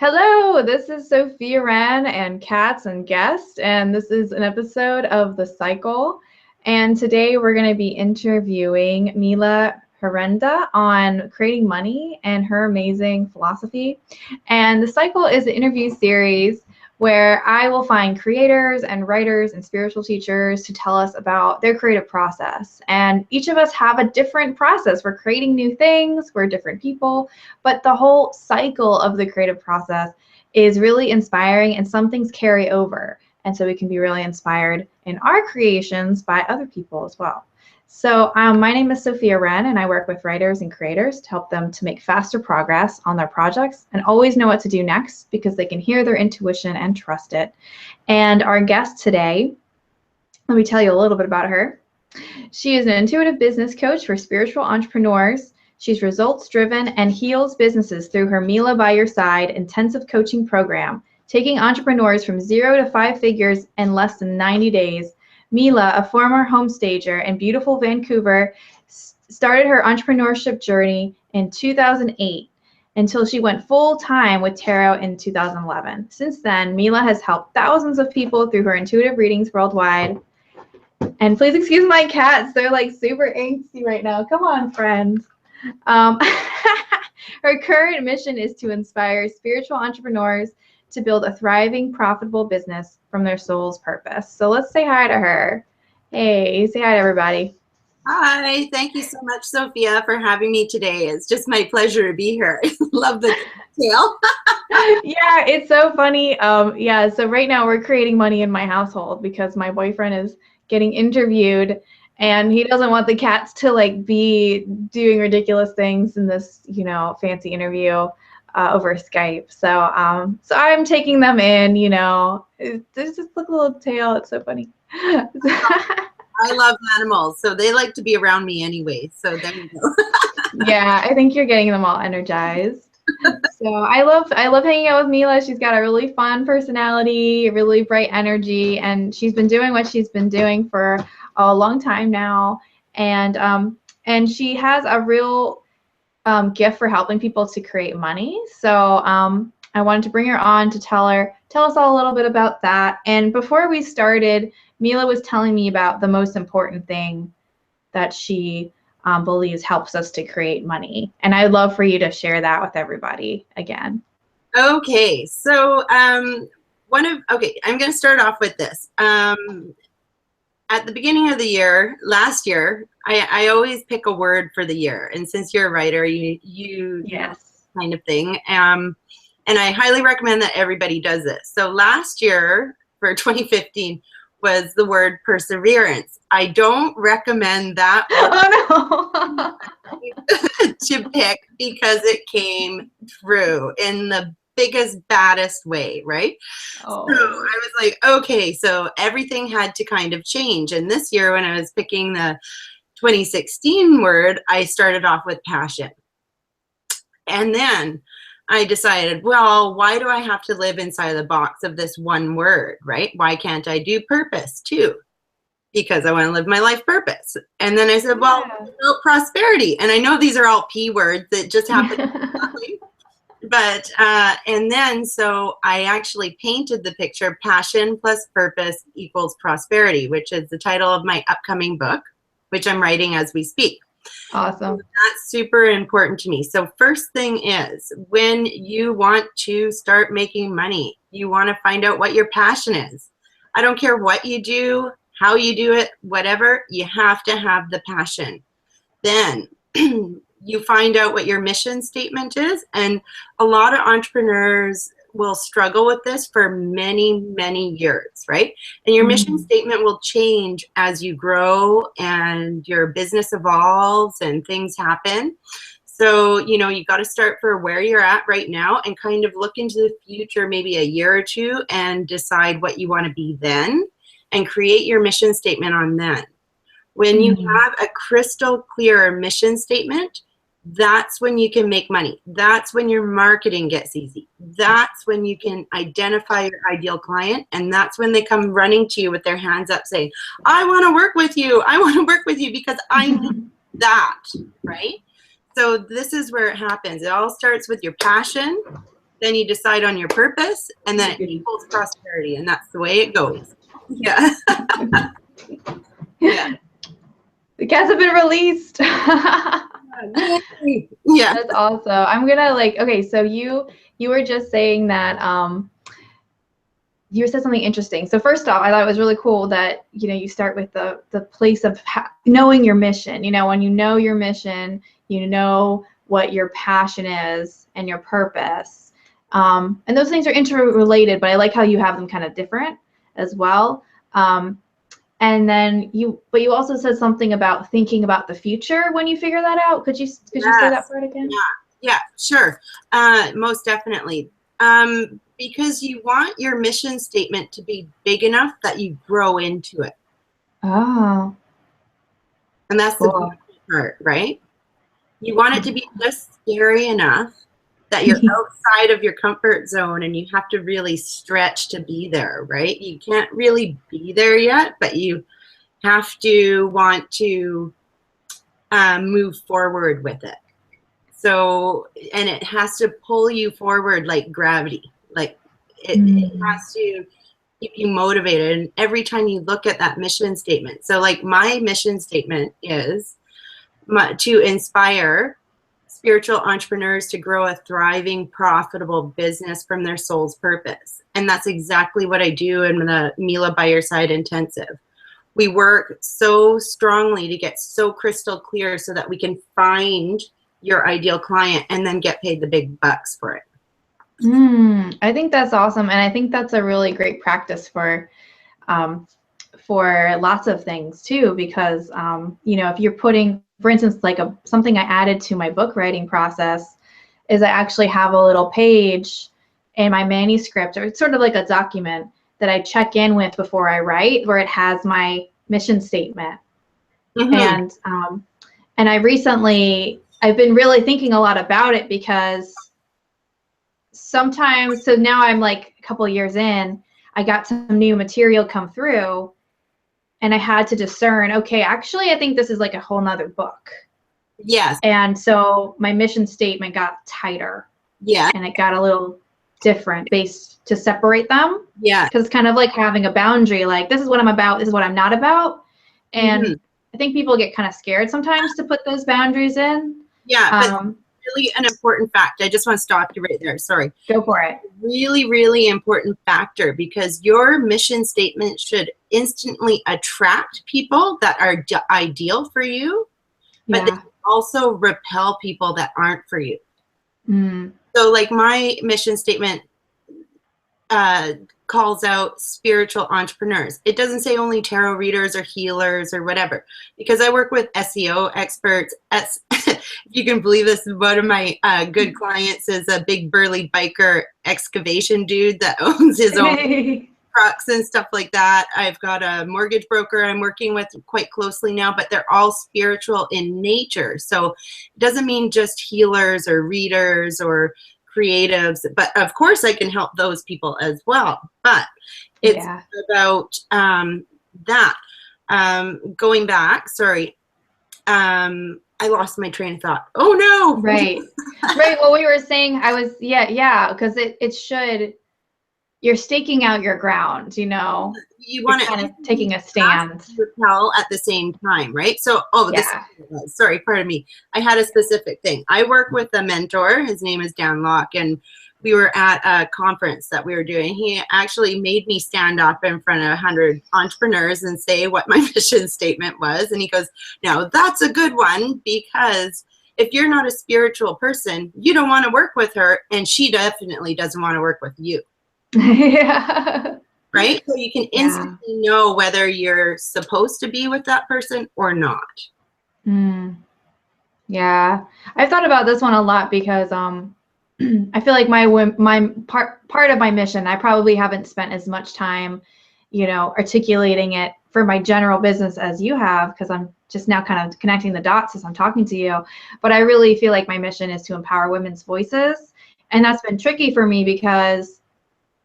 Hello, this is Sophia Wren and Katz and guest, and this is an episode of The Cycle. And today we're going to be interviewing Mila Herenda on creating money and her amazing philosophy. And The Cycle is an interview series where I will find creators and writers and spiritual teachers to tell us about their creative process. And each of us have a different process. We're creating new things, we're different people, but the whole cycle of the creative process is really inspiring, and some things carry over. And so we can be really inspired in our creations by other people as well. So my name is Sophia Wren, and I work with writers and creators to help them to make faster progress on their projects and always know what to do next because they can hear their intuition and trust it. And our guest today, let me tell you a little bit about her. She is an intuitive business coach for spiritual entrepreneurs. She's results-driven and heals businesses through her Mila by Your Side intensive coaching program, taking entrepreneurs from 0 to 5 figures in less than 90 days. Mila, a former homestager in beautiful Vancouver, started her entrepreneurship journey in 2008 until she went full-time with tarot in 2011. Since then, Mila has helped thousands of people through her intuitive readings worldwide. And please excuse my cats. They're like super angsty right now. Come on, friends. Her current mission is to inspire spiritual entrepreneurs to build a thriving, profitable business from their soul's purpose. So let's say hi to her. Hey, say hi to everybody. Hi, thank you so much, Sophia, for having me today. It's just my pleasure to be here. Love the detail. Yeah, it's so funny. So right now we're creating money in my household because my boyfriend is getting interviewed and he doesn't want the cats to like be doing ridiculous things in this, fancy interview over Skype. So I'm taking them in, there's just like a little tail. It's so funny. I love animals, so they like to be around me anyway. So there you go. Yeah, I think you're getting them all energized. So I love hanging out with Mila. She's got a really fun personality, really bright energy, and she's been doing what she's been doing for a long time now. And she has a real gift for helping people to create money. So I wanted to bring her on to tell us all a little bit about that. And before we started, Mila was telling me about the most important thing that she believes helps us to create money. And I'd love for you to share that with everybody again. Okay, so I'm going to start off with this. At the beginning of the year, last year, I always pick a word for the year. And since you're a writer, you yes, kind of thing. And I highly recommend that everybody does this. So last year for 2015 was the word perseverance. I don't recommend that to pick because it came true in the biggest, baddest way, right? Oh. So I was like, okay, so everything had to kind of change. And this year when I was picking the 2016 word, I started off with passion. And then I decided, well, why do I have to live inside the box of this one word, right? Why can't I do purpose too? Because I want to live my life purpose. And then I said, well, about prosperity. And I know these are all P words that just happen. But, and then, so I actually painted the picture, passion plus purpose equals prosperity, which is the title of my upcoming book, which I'm writing as we speak. Awesome. That's super important to me. So first thing is, when you want to start making money, you want to find out what your passion is. I don't care what you do, how you do it, whatever, you have to have the passion. Then you find out what your mission statement is. And a lot of entrepreneurs will struggle with this for many, many years, right? And your mission statement will change as you grow and your business evolves and things happen. So, you got to start for where you're at right now and kind of look into the future, maybe a year or two, and decide what you want to be then and create your mission statement on then. When you have a crystal clear mission statement, that's when you can make money. That's when your marketing gets easy. That's when you can identify your ideal client. And that's when they come running to you with their hands up saying, I want to work with you. I want to work with you because I need that, right? So this is where it happens. It all starts with your passion. then you decide on your purpose, and then it equals prosperity, and that's the way it goes. Yeah. Yeah. The cats have been released. Yeah. That's awesome. I'm gonna okay, so you were just saying that you said something interesting. So first off, I thought it was really cool that you start with the place of knowing your mission. When you know your mission, you know what your passion is and your purpose, and those things are interrelated. But I like how you have them kind of different as well. And then you also said something about thinking about the future when you figure that out. Could you say that part again? Yeah, sure. Most definitely. Because you want your mission statement to be big enough that you grow into it. Oh. And that's cool. The beautiful part, right? You want it to be just scary enough that you're outside of your comfort zone and you have to really stretch to be there, right? You can't really be there yet, but you have to want to move forward with it. So, and it has to pull you forward like gravity. Like it has to keep you motivated. And every time you look at that mission statement, so like my mission statement is to inspire spiritual entrepreneurs to grow a thriving, profitable business from their soul's purpose. And that's exactly what I do in the Mila By Your Side Intensive. We work so strongly to get so crystal clear so that we can find your ideal client and then get paid the big bucks for it. I think that's awesome. And I think that's a really great practice for lots of things too, because, if you're putting, for instance, like something I added to my book writing process is I actually have a little page in my manuscript, or it's sort of like a document that I check in with before I write, where it has my mission statement. And I've been really thinking a lot about it, because sometimes, so now I'm like a couple of years in, I got some new material come through, and I had to discern, okay, actually, I think this is like a whole nother book. Yes. And so my mission statement got tighter. Yeah. And it got a little different based to separate them. Yeah. Because it's kind of like having a boundary, like this is what I'm about, this is what I'm not about. And I think people get kind of scared sometimes to put those boundaries in. Yeah, but really an important fact. I just want to stop you right there. Sorry. Go for it. Really, really important factor, because your mission statement should instantly attract people that are ideal for you, but they also repel people that aren't for you. So like my mission statement calls out spiritual entrepreneurs. It doesn't say only tarot readers or healers or whatever, because I work with SEO experts. If you can believe this, one of my good clients is a big burly biker excavation dude that owns his own trucks and stuff like that. I've got a mortgage broker I'm working with quite closely now, but they're all spiritual in nature. So it doesn't mean just healers or readers or creatives, but of course I can help those people as well. But it's about that. Going back, sorry, I lost my train of thought. Oh no! Right. Well, we were saying, because it should. You're staking out your ground, You want to kind of taking a stand. Repel at the same time, right? So, sorry, pardon me. I had a specific thing. I work with a mentor. His name is Dan Locke, and we were at a conference that we were doing. He actually made me stand up in front of 100 entrepreneurs and say what my mission statement was. And he goes, "Now that's a good one, because if you're not a spiritual person, you don't want to work with her, and she definitely doesn't want to work with you." Right? So you can instantly know whether you're supposed to be with that person or not. Yeah. I've thought about this one a lot, because I feel like my part of my mission, I probably haven't spent as much time, articulating it for my general business as you have, because I'm just now kind of connecting the dots as I'm talking to you. But I really feel like my mission is to empower women's voices. And that's been tricky for me, because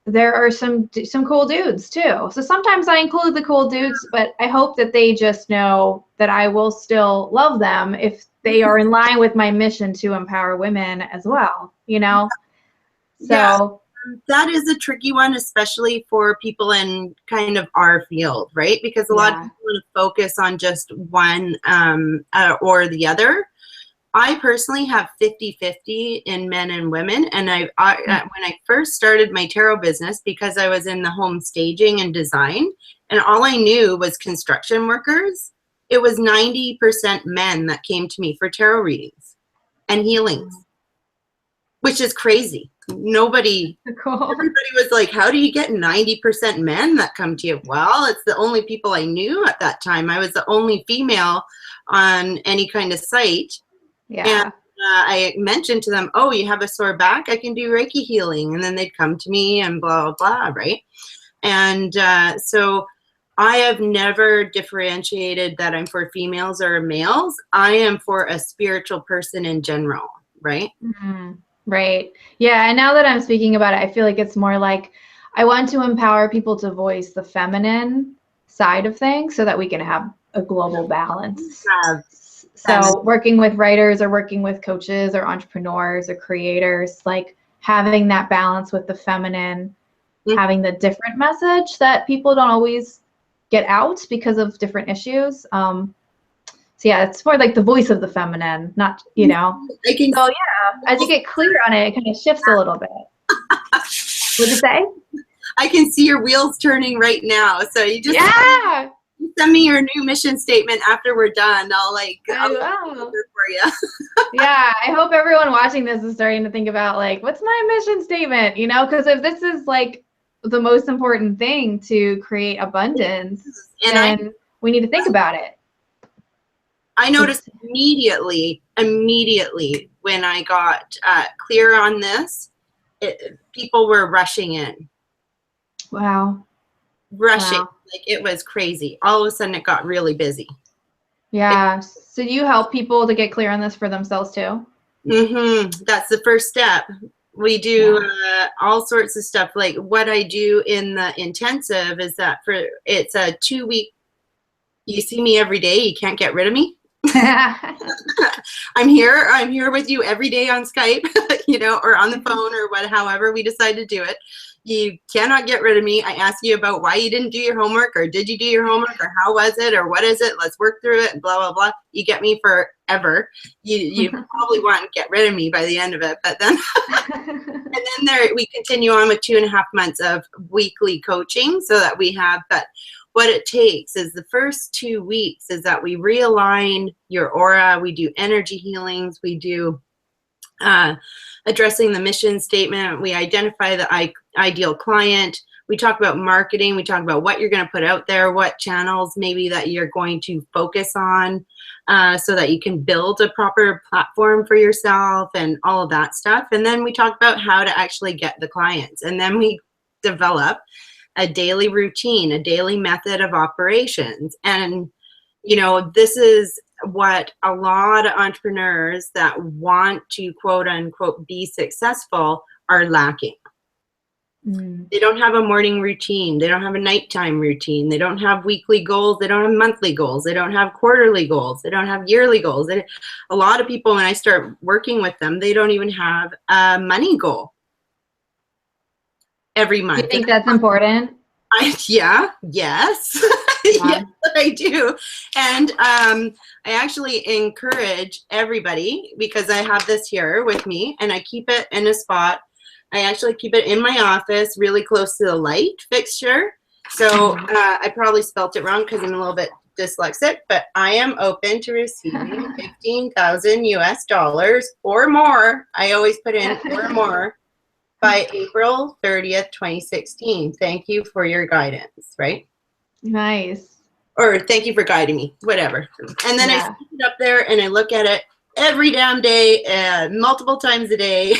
there are some cool dudes too. So sometimes I include the cool dudes, but I hope that they just know that I will still love them if they are in line with my mission to empower women as well, Yeah, So that is a tricky one, especially for people in kind of our field, right? Because a lot of yeah. people want to focus on just one or the other. I personally have 50-50 in men and women. And when I first started my tarot business, because I was in the home staging and design, and all I knew was construction workers, it was 90% men that came to me for tarot readings and healings, which is crazy. Everybody Cool. was like, how do you get 90% men that come to you? Well, it's the only people I knew at that time. I was the only female on any kind of site. And Yeah. I mentioned to them, oh, you have a sore back? I can do Reiki healing. And then they'd come to me and blah, blah, blah, right? And so I have never differentiated that I'm for females or males. I am for a spiritual person in general, right? Mhm. Right. Yeah. And now that I'm speaking about it, I feel like it's more like I want to empower people to voice the feminine side of things so that we can have a global balance. Have So working with writers or working with coaches or entrepreneurs or creators, like having that balance with the feminine, having the different message that people don't always get out because of different issues. So yeah, it's more like the voice of the feminine, not, you know. I can So yeah, as you get clear on it, it kind of shifts a little bit. What'd you say? I can see your wheels turning right now. So you just Yeah. send me your new mission statement after we're done. I'll I will. for you. Yeah, I hope everyone watching this is starting to think about like, what's my mission statement? You know, because if this is like the most important thing to create abundance, And then we need to think about it. I noticed immediately when I got clear on this, people were rushing in. Wow. Rushing. Wow. Like it was crazy. All of a sudden it got really busy. Yeah. So you help people to get clear on this for themselves too? That's the first step. We do all sorts of stuff. Like what I do in the intensive is that it's a 2-week, you see me every day, you can't get rid of me. I'm here with you every day on Skype, you know, or on the phone or however we decide to do it. You cannot get rid of me. I ask you about why you didn't do your homework, or did you do your homework, or how was it, or what is it? Let's work through it, and blah, blah, blah. You get me forever. You probably want to get rid of me by the end of it, but then and then we continue on with 2.5 months of weekly coaching so that we have, but what it takes is the first 2 weeks is that we realign your aura. We do energy healings. We do addressing the mission statement. We identify the ideal client. We talk about marketing. We talk about what you're going to put out there, what channels maybe that you're going to focus on so that you can build a proper platform for yourself and all of that stuff. And then we talk about how to actually get the clients. And then we develop a daily routine, a daily method of operations. And, you know, this is what a lot of entrepreneurs that want to quote unquote be successful are lacking. They don't have a morning routine. They don't have a nighttime routine. They don't have weekly goals. They don't have monthly goals. They don't have quarterly goals. They don't have yearly goals. A lot of people, when I start working with them, they don't even have a money goal every month. Do you think that's important? Yes. Yes, I do. And I actually encourage everybody, because I have this here with me and I keep it in a spot. I actually keep it in my office really close to the light fixture. So I probably spelt it wrong because I'm a little bit dyslexic, but I am open to receiving 15,000 US dollars or more. I always put in or more by April 30th, 2016. Thank you for your guidance, right? Nice. Or thank you for guiding me, whatever. And then I stick it up there and I look at it every damn day, multiple times a day.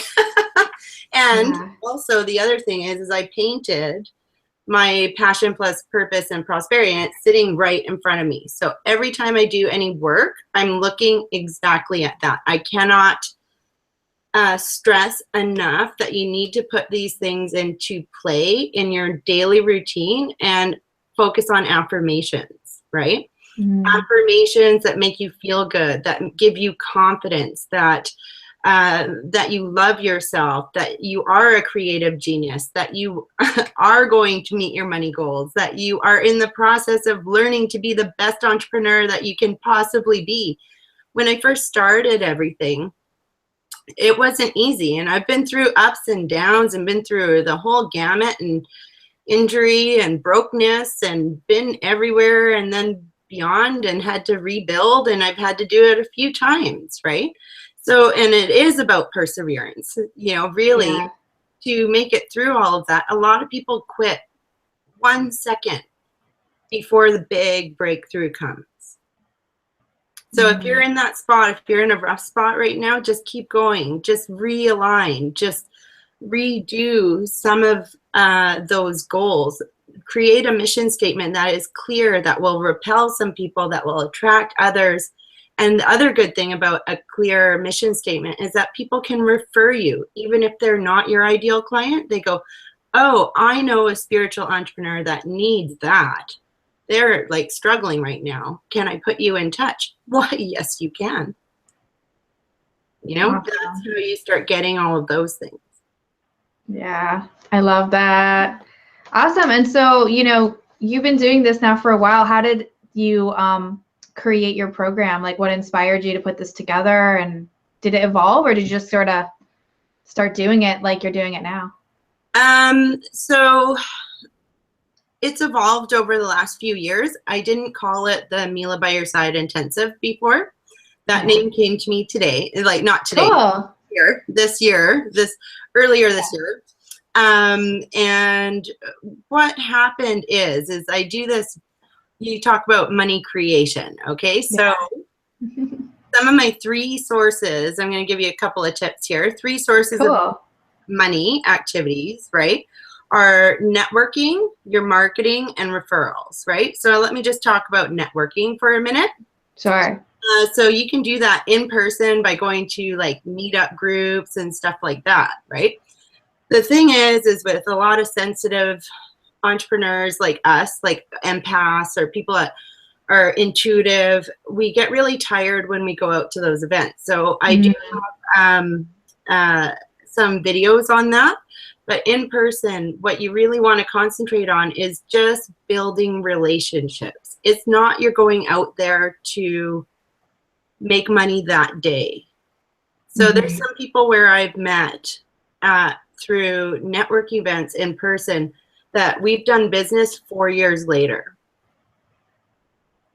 And also the other thing is I painted my passion plus purpose and prosperity, and it's sitting right in front of me. So every time I do any work, I'm looking exactly at that. I cannot stress enough that you need to put these things into play in your daily routine and focus on affirmations, right? Affirmations that make you feel good, that give you confidence, that that you love yourself, that you are a creative genius, that you are going to meet your money goals, that you are in the process of learning to be the best entrepreneur that you can possibly be. When I first started everything, it wasn't easy. And I've been through ups and downs and been through the whole gamut and injury and brokenness and been everywhere and then beyond and had to rebuild. And I've had to do it a few times, right? So, and it is about perseverance, you know, really, Yeah. to make it through all of that. A lot of people quit 1 second before the big breakthrough comes. So if you're in that spot, if you're in a rough spot right now, just keep going, just realign, just redo some of those goals. Create a mission statement that is clear, that will repel some people, that will attract others. And the other good thing about a clear mission statement is that people can refer you, even if they're not your ideal client. They go, oh, I know a spiritual entrepreneur that needs that. They're like struggling right now. Can I put you in touch? Why, yes, you can. You know, Awesome. that's how you start getting all of those things. Yeah, I love that. Awesome. And so, you know, you've been doing this now for a while. How did you create your program? Like, what inspired you to put this together? And did it evolve, or did you just sort of start doing it like you're doing it now? So it's evolved over the last few years. I didn't call it the Mila by Your Side Intensive before. That name came to me today, like not today, Cool. earlier this year. And what happened is I do this, you talk about money creation, okay? So some of my 3 sources, I'm going to give you a couple of tips here. 3 sources of money activities, right, are networking, your marketing, and referrals, right? So let me just talk about networking for a minute. Sure. So you can do that in person by going to like meetup groups and stuff like that, right? The thing is with a lot of sensitive entrepreneurs like us, like empaths or people that are intuitive, we get really tired when we go out to those events. So I do have some videos on that. But in person, what you really want to concentrate on is just building relationships. It's not you're going out there to make money that day. So there's some people where I've met through network events in person that we've done business 4 years later.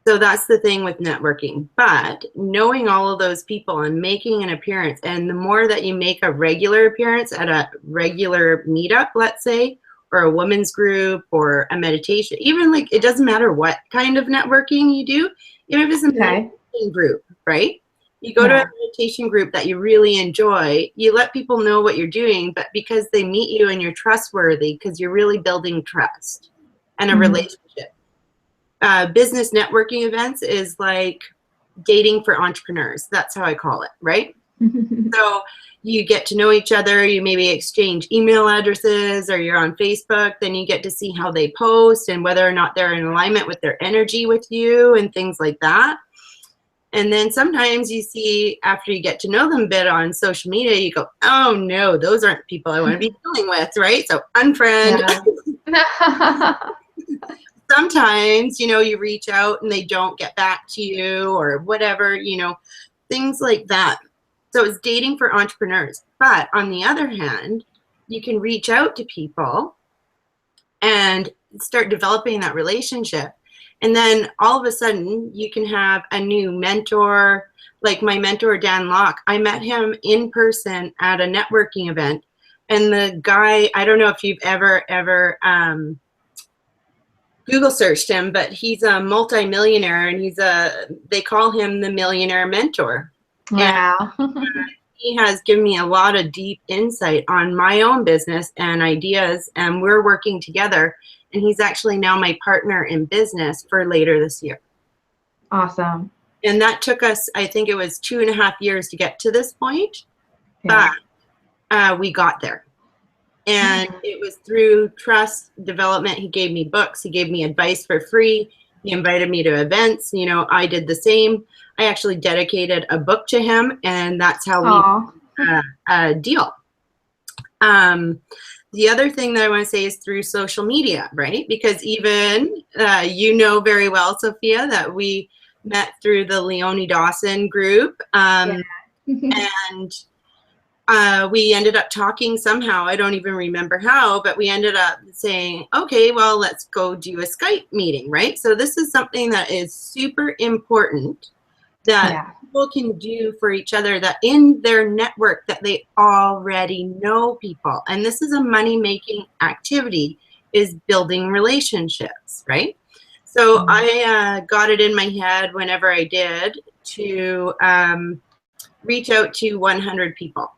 So that's the thing with networking. But knowing all of those people and making an appearance, and the more that you make a regular appearance at a regular meetup, let's say, or a women's group or a meditation, even like it doesn't matter what kind of networking you do, even if it's a meditation group, right? You go to a meditation group that you really enjoy, you let people know what you're doing, but because they meet you and you're trustworthy, because you're really building trust and a relationship. Business networking events is like dating for entrepreneurs. That's how I call it, right? So you get to know each other, you maybe exchange email addresses, or you're on Facebook, then you get to see how they post and whether or not they're in alignment with their energy with you and things like that. And then sometimes you see, after you get to know them a bit on social media, you go, oh no, those aren't people I want to be dealing with, right? So unfriend. Sometimes, you know, you reach out and they don't get back to you or whatever, you know, things like that. So it's dating for entrepreneurs. But on the other hand, you can reach out to people and start developing that relationship. And then all of a sudden you can have a new mentor, like my mentor, Dan Locke. I met him in person at a networking event. And the guy, I don't know if you've ever Google searched him, but he's a multi-millionaire, and they call him the millionaire mentor. Wow. And he has given me a lot of deep insight on my own business and ideas, and we're working together. And he's actually now my partner in business for later this year. Awesome. And that took us, I think it was 2.5 years to get to this point, but we got there. And it was through trust development. He gave me books. He gave me advice for free. He invited me to events. You know, I did the same. I actually dedicated a book to him, and that's how a deal. The other thing that I want to say is through social media, right? Because even you know very well, Sophia, that we met through the Leonie Dawson group. And we ended up talking somehow. I don't even remember how, but we ended up saying, okay, well, let's go do a Skype meeting, right? So this is something that is super important that people can do for each other, that in their network that they already know people. And this is a money-making activity, is building relationships, right? So I got it in my head whenever I did to reach out to 100 people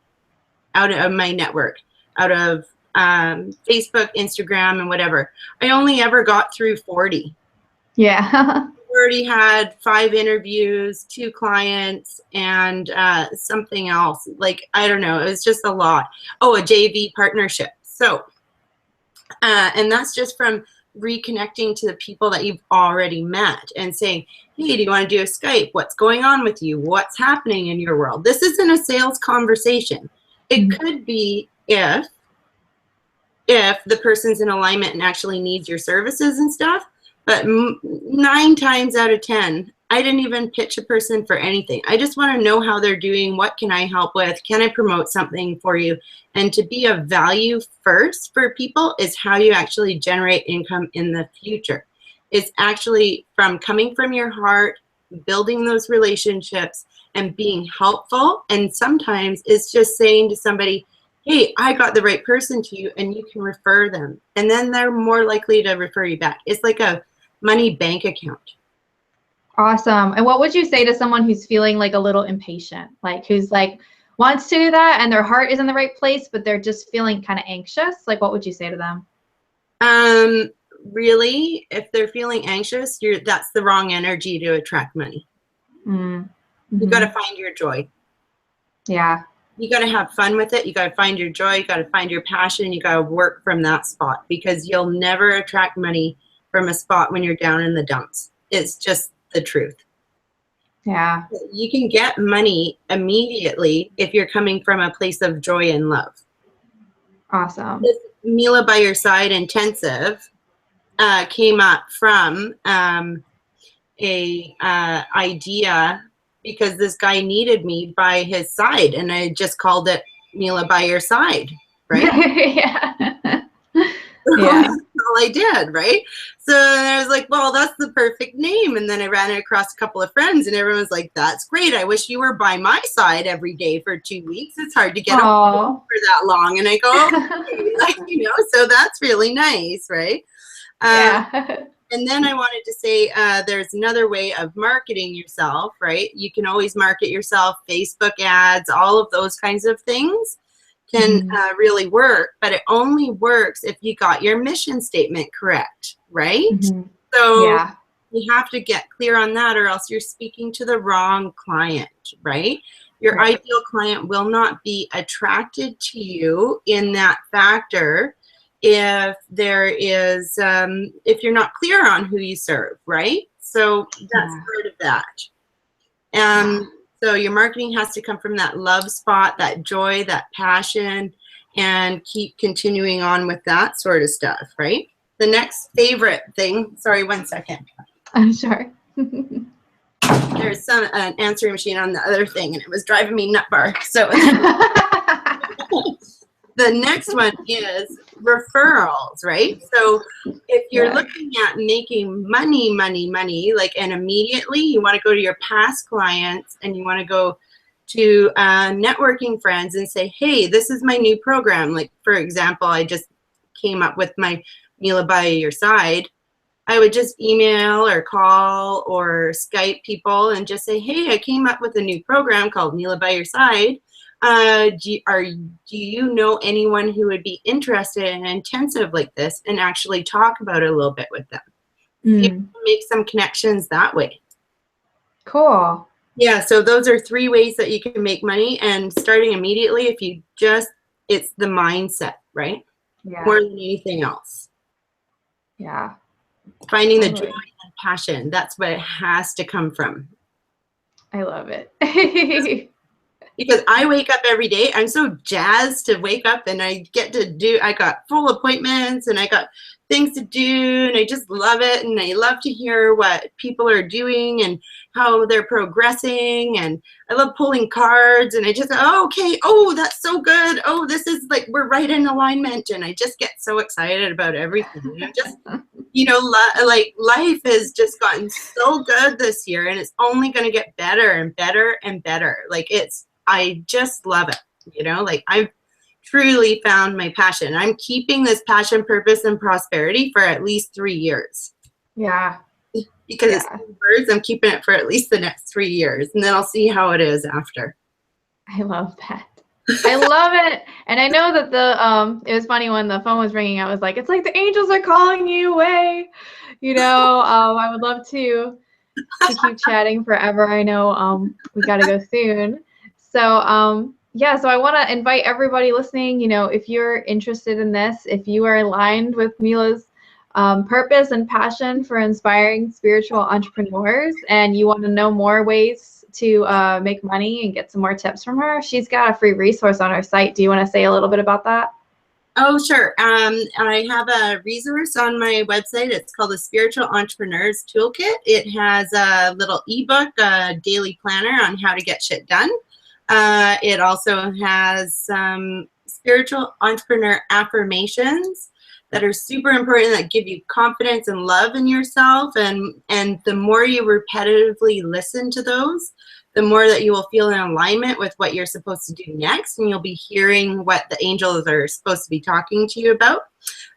out of my network, out of Facebook, Instagram, and whatever. I only ever got through 40. Yeah. Already had 5 interviews, 2 clients, and something else. Like, I don't know, it was just a lot. Oh, a JV partnership. So, and that's just from reconnecting to the people that you've already met and saying, hey, do you want to do a Skype? What's going on with you? What's happening in your world? This isn't a sales conversation. It could be if the person's in alignment and actually needs your services and stuff. But 9 times out of 10, I didn't even pitch a person for anything. I just want to know how they're doing. What can I help with? Can I promote something for you? And to be of value first for people is how you actually generate income in the future. It's actually from coming from your heart, building those relationships, and being helpful. And sometimes it's just saying to somebody, hey, I got the right person to you, and you can refer them. And then they're more likely to refer you back. It's like a money bank account. Awesome. And what would you say to someone who's feeling like a little impatient, like who's like wants to do that and their heart is in the right place, but they're just feeling kind of anxious? Like, what would you say to them? Really, if they're feeling anxious, that's the wrong energy to attract money. You got to find your joy. Yeah. You got to have fun with it. You got to find your joy. You got to find your passion. You got to work from that spot, because you'll never attract money from a spot when you're down in the dumps. It's just the truth. Yeah. You can get money immediately if you're coming from a place of joy and love. Awesome. This Mila by Your Side intensive came up from a idea because this guy needed me by his side, and I just called it Mila by Your Side, right? Yeah. Yeah. That's all I did, right? So I was like, well, that's the perfect name. And then I ran it across a couple of friends, and everyone was like, that's great. I wish you were by my side every day for 2 weeks. It's hard to get away for that long. And I go, okay, like, so that's really nice, right? Yeah. And then I wanted to say there's another way of marketing yourself, right? You can always market yourself, Facebook ads, all of those kinds of things can really work, but it only works if you got your mission statement correct, right? So you have to get clear on that, or else you're speaking to the wrong client, right? Your ideal client will not be attracted to you in that factor if there is, if you're not clear on who you serve, right? So that's part of that. So your marketing has to come from that love spot, that joy, that passion, and keep continuing on with that sort of stuff, right? The next favorite thing, sorry, 1 second. I'm sure. There's an answering machine on the other thing, and it was driving me nutbar. So the next one is referrals, right? So if you're looking at making money, like, and immediately you want to go to your past clients and you want to go to networking friends and say, hey, this is my new program. Like, for example, I just came up with my Mila by Your Side. I would just email or call or Skype people and just say, hey, I came up with a new program called Mila by Your Side. Do you know anyone who would be interested in an intensive like this, and actually talk about it a little bit with them? You can make some connections that way. Cool. Yeah, so those are 3 ways that you can make money, and starting immediately, if you just, it's the mindset, right? Yeah. More than anything else. Yeah. Finding the joy and passion, that's what it has to come from. I love it. because I wake up every day. I'm so jazzed to wake up, and I got full appointments and I got things to do, and I just love it. And I love to hear what people are doing and how they're progressing. And I love pulling cards, and I just, oh, okay, oh, that's so good. Oh, this is like, we're right in alignment. And I just get so excited about everything. And I'm just, like life has just gotten so good this year, and it's only going to get better and better and better. Like I just love it. Like I've truly found my passion. I'm keeping this passion, purpose, and prosperity for at least 3 years. Yeah. Because it's birds, I'm keeping it for at least the next 3 years, and then I'll see how it is after. I love that. I love it. And I know that it was funny when the phone was ringing. I was like, it's like the angels are calling you away. I would love to keep chatting forever. I know we got to go soon. So, so I want to invite everybody listening, if you're interested in this, if you are aligned with Mila's purpose and passion for inspiring spiritual entrepreneurs, and you want to know more ways to make money and get some more tips from her, she's got a free resource on her site. Do you want to say a little bit about that? Oh, sure. I have a resource on my website. It's called the Spiritual Entrepreneurs Toolkit. It has a little ebook, a daily planner on how to get shit done. It also has some spiritual entrepreneur affirmations that are super important, that give you confidence and love in yourself. And the more you repetitively listen to those, the more that you will feel in alignment with what you're supposed to do next, and you'll be hearing what the angels are supposed to be talking to you about.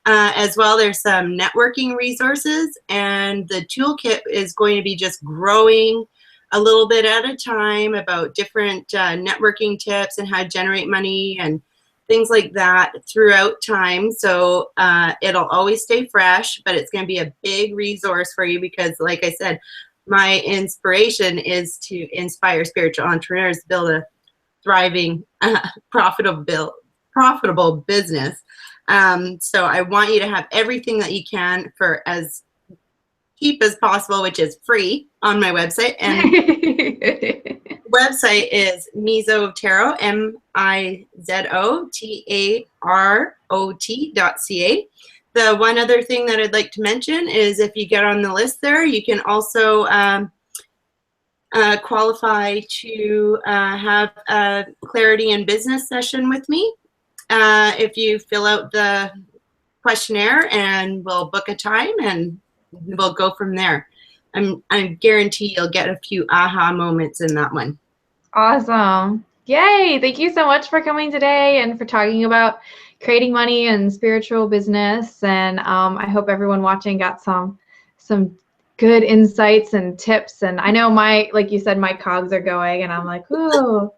As well, there's some networking resources, and the toolkit is going to be just growing a little bit at a time about different networking tips and how to generate money and things like that throughout time. So it'll always stay fresh, but it's going to be a big resource for you because, like I said, my inspiration is to inspire spiritual entrepreneurs to build a thriving, profitable business. So I want you to have everything that you can for as cheap as possible, which is free on my website. And website is Mizo Tarot, MIZOTAROT.ca. The one other thing that I'd like to mention is if you get on the list there, you can also qualify to have a clarity in business session with me. If you fill out the questionnaire, and we'll book a time and we'll go from there. I guarantee you'll get a few aha moments in that one. Awesome. Yay. Thank you so much for coming today and for talking about creating money and spiritual business. And I hope everyone watching got some good insights and tips. And I know like you said, my cogs are going, and I'm like, ooh,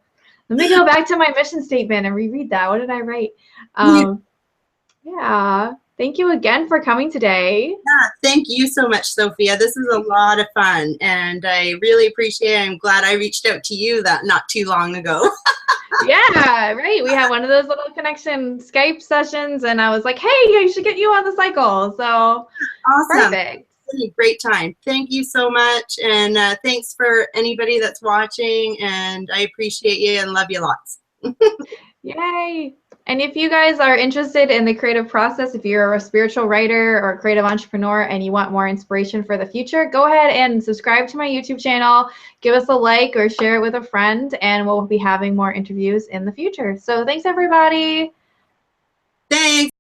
let me go back to my mission statement and reread that. What did I write? Yeah. Thank you again for coming today. Yeah, thank you so much, Sophia. This is a lot of fun, and I really appreciate it. I'm glad I reached out to you not too long ago. Yeah, right. We had one of those little connection Skype sessions, and I was like, hey, I should get you on the cycle. So awesome. Perfect. It's been a great time. Thank you so much, and thanks for anybody that's watching, and I appreciate you and love you lots. Yay. And if you guys are interested in the creative process, if you're a spiritual writer or a creative entrepreneur and you want more inspiration for the future, go ahead and subscribe to my YouTube channel, give us a like or share it with a friend, and we'll be having more interviews in the future. So thanks, everybody. Thanks.